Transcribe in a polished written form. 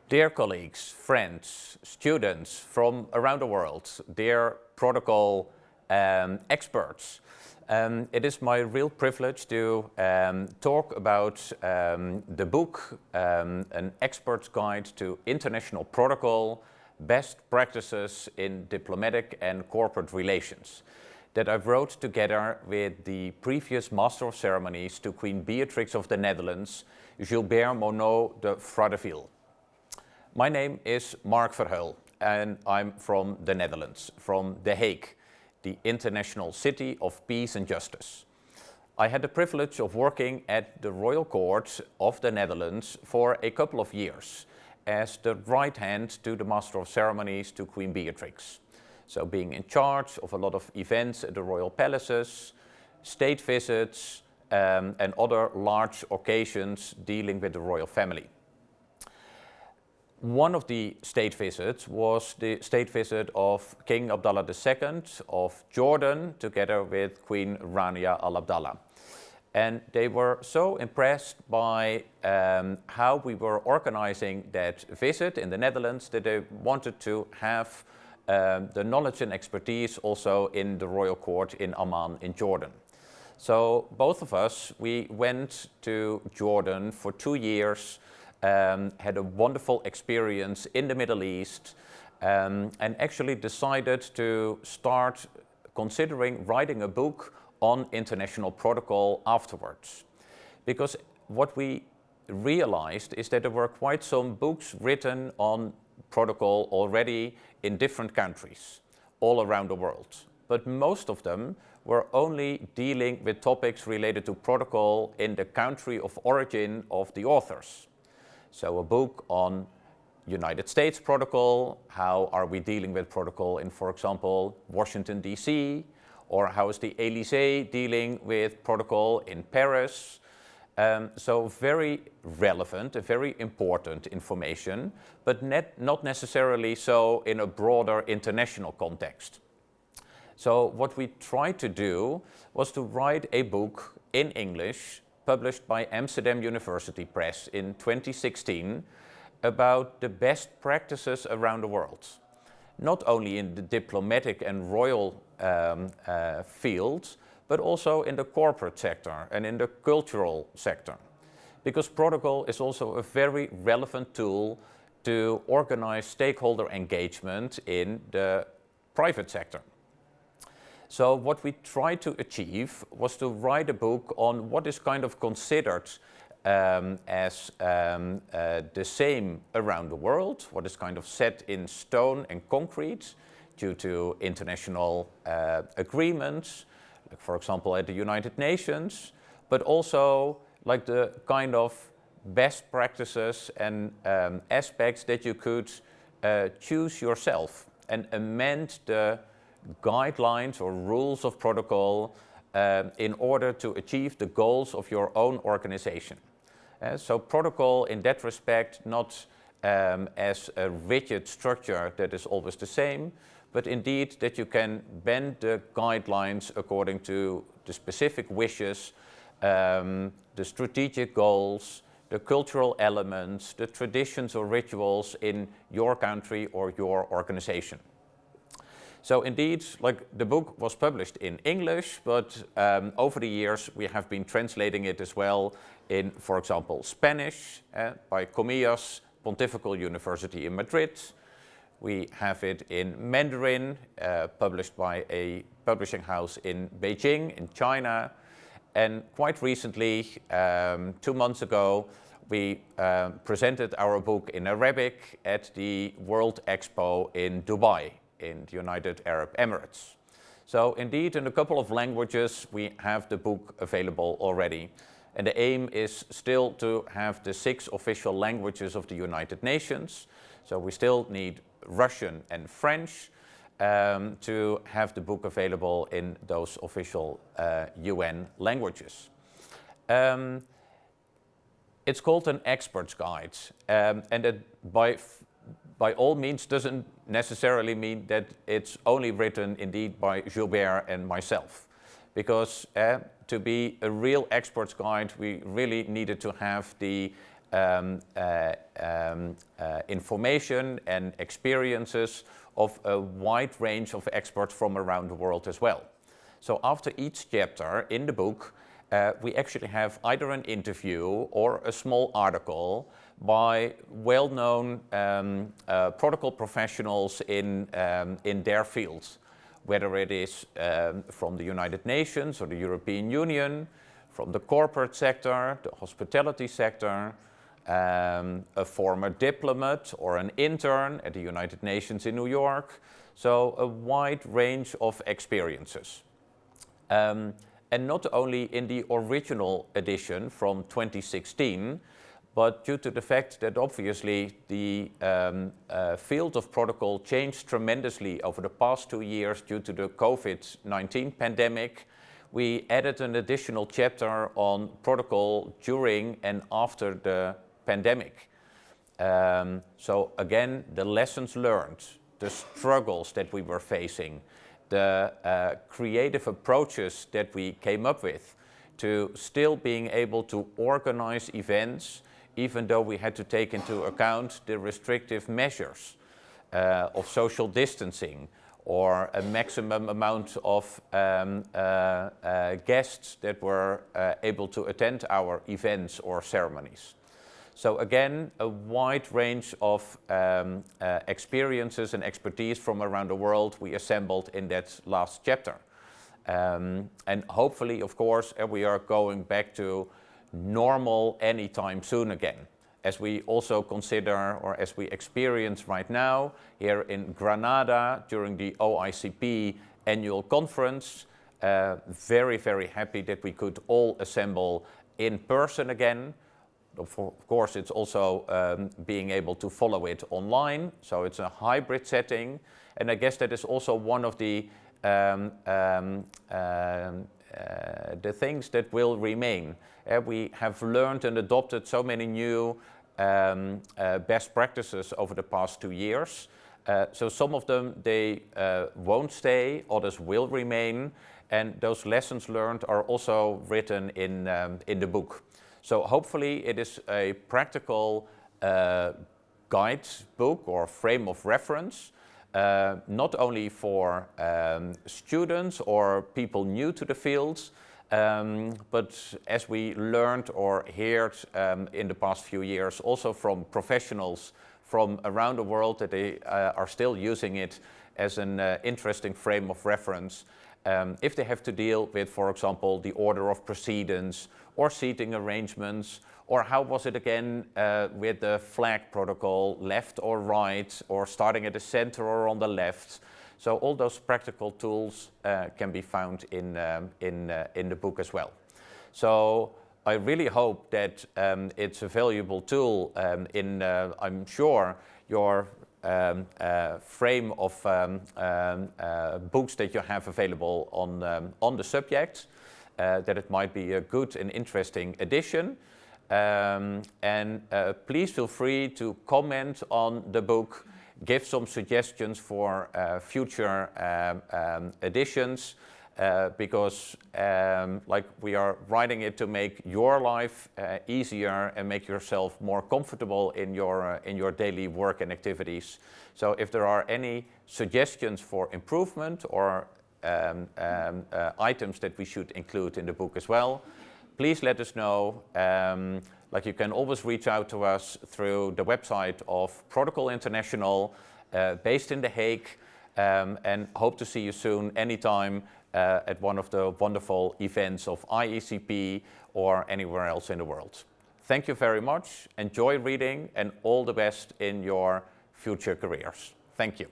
Dear colleagues, friends, students from around the world, dear protocol experts, it is my real privilege to talk about the book, An Expert's Guide to International Protocol, Best Practices in Diplomatic and Corporate Relations, that I wrote together with the previous Master of Ceremonies to Queen Beatrix of the Netherlands, Gilbert Monod de Fraudeville. My name is Mark Verhuel and I'm from the Netherlands, from The Hague, the international city of peace and justice. I had the privilege of working at the Royal Court of the Netherlands for a couple of years as the right hand to the Master of Ceremonies to Queen Beatrix. So being in charge of a lot of events at the royal palaces, state visits and other large occasions dealing with the royal family. One of the state visits was the state visit of King Abdullah II of Jordan together with Queen Rania Al Abdallah. And they were so impressed by how we were organizing that visit in the Netherlands that they wanted to have the knowledge and expertise also in the royal court in Amman in Jordan. So both of us, we went to Jordan for 2 years, had a wonderful experience in the Middle East and actually decided to start considering writing a book on international protocol afterwards. Because what we realized is that there were quite some books written on protocol already in different countries all around the world. But most of them were only dealing with topics related to protocol in the country of origin of the authors. So a book on United States protocol, how are we dealing with protocol in, for example, Washington, D.C., or how is the Élysée dealing with protocol in Paris. So very relevant and very important information, but not necessarily so in a broader international context. So what we tried to do was to write a book in English published by Amsterdam University Press in 2016 about the best practices around the world. Not only in the diplomatic and royal fields, but also in the corporate sector and in the cultural sector. Because protocol is also a very relevant tool to organize stakeholder engagement in the private sector. So what we tried to achieve was to write a book on what is kind of considered as the same around the world, what is kind of set in stone and concrete due to international agreements, like for example at the United Nations, but also like the kind of best practices and aspects that you could choose yourself and amend the guidelines or rules of protocol in order to achieve the goals of your own organization. So protocol in that respect not as a rigid structure that is always the same, but indeed that you can bend the guidelines according to the specific wishes, the strategic goals, the cultural elements, the traditions or rituals in your country or your organization. So indeed, like the book was published in English, but over the years we have been translating it as well in, for example, Spanish by Comillas Pontifical University in Madrid. We have it in Mandarin, published by a publishing house in Beijing, in China. And quite recently, 2 months ago, we presented our book in Arabic at the World Expo in Dubai, in the United Arab Emirates. So indeed, in a couple of languages, we have the book available already. And the aim is still to have the 6 official languages of the United Nations. So we still need Russian and French to have the book available in those official UN languages. It's called an expert's guide, and it by all means doesn't necessarily mean that it's only written indeed by Gilbert and myself. Because to be a real expert's guide, we really needed to have the information and experiences of a wide range of experts from around the world as well. So after each chapter in the book, we actually have either an interview or a small article by well-known protocol professionals in their fields, whether it is from the United Nations or the European Union, from the corporate sector, the hospitality sector, a former diplomat or an intern at the United Nations in New York. So a wide range of experiences. And not only in the original edition from 2016, but due to the fact that obviously the field of protocol changed tremendously over the past 2 years due to the COVID-19 pandemic, we added an additional chapter on protocol during and after the pandemic. So again, the lessons learned, the struggles that we were facing, the creative approaches that we came up with to still being able to organize events, even though we had to take into account the restrictive measures of social distancing or a maximum amount of guests that were able to attend our events or ceremonies. So again, a wide range of experiences and expertise from around the world we assembled in that last chapter. And hopefully, of course, we are going back to normal anytime soon again, as we also consider, or as we experience right now here in Granada during the OICP annual conference. Very, very happy that we could all assemble in person again. Of course, it's also being able to follow it online, so it's a hybrid setting, and I guess that is also one of the things that will remain. We have learned and adopted so many new best practices over the past 2 years. So some of them, they won't stay, others will remain, and those lessons learned are also written in the book. So hopefully it is a practical guidebook or frame of reference, not only for students or people new to the fields, but as we learned or heard in the past few years, also from professionals from around the world, that they are still using it as an interesting frame of reference. If they have to deal with, for example, the order of precedence or seating arrangements, or how was it again with the flag protocol, left or right, or starting at the center or on the left. So all those practical tools can be found in the book as well. So I really hope that it's a valuable tool in, I'm sure, your frame of books that you have available on the subject, that it might be a good and interesting addition. And please feel free to comment on the book, give some suggestions for future editions, because like we are writing it to make your life easier and make yourself more comfortable in your daily work and activities. So if there are any suggestions for improvement or items that we should include in the book as well, please let us know. Like you can always reach out to us through the website of Protocol International, based in The Hague, and hope to see you soon anytime at one of the wonderful events of IECP or anywhere else in the world. Thank you very much. Enjoy reading and all the best in your future careers. Thank you.